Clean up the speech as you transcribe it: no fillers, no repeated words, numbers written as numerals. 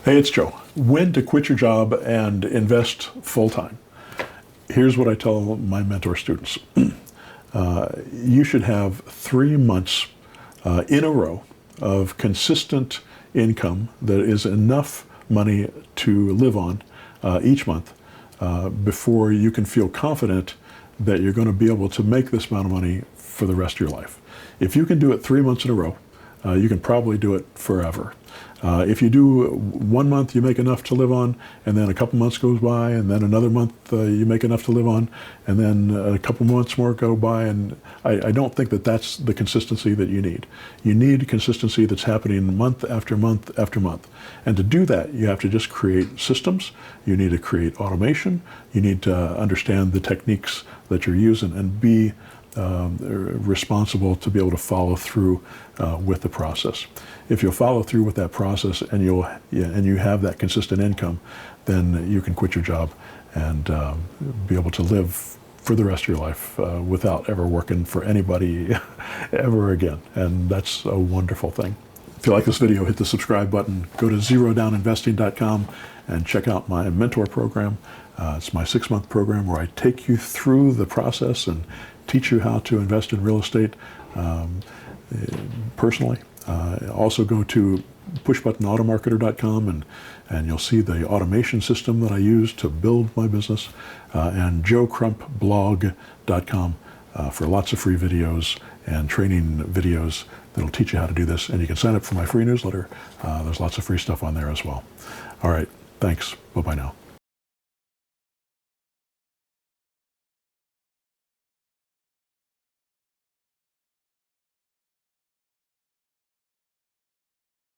Hey, it's Joe. When to quit your job and invest full-time. Here's what I tell my mentor students. You should have 3 months in a row of consistent income that is enough money to live on each month before you can feel confident that you're going to be able to make this amount of money for the rest of your life. If you can do it 3 months in a row, you can probably do it forever. If you do 1 month, you make enough to live on, and then a couple months goes by, and then another month you make enough to live on, and then a couple months more go by, and I don't think that that's the consistency that you need. You need consistency that's happening month after month after month. And to do that, you have to just create systems, you need to create automation, you need to understand the techniques that you're using, and be responsible to be able to follow through with the process. If you'll follow through with that process and you have that consistent income, then you can quit your job and be able to live for the rest of your life without ever working for anybody ever again. And that's a wonderful thing. If you like this video, hit the subscribe button. Go to zerodowninvesting.com and check out my mentor program. It's my 6-month program where I take you through the process and teach you how to invest in real estate personally. Also go to pushbuttonautomarketer.com and you'll see the automation system that I use to build my business, and joecrumpblog.com for lots of free videos and training videos that'll teach you how to do this. And you can sign up for my free newsletter. There's lots of free stuff on there as well. All right, thanks. Bye-bye now.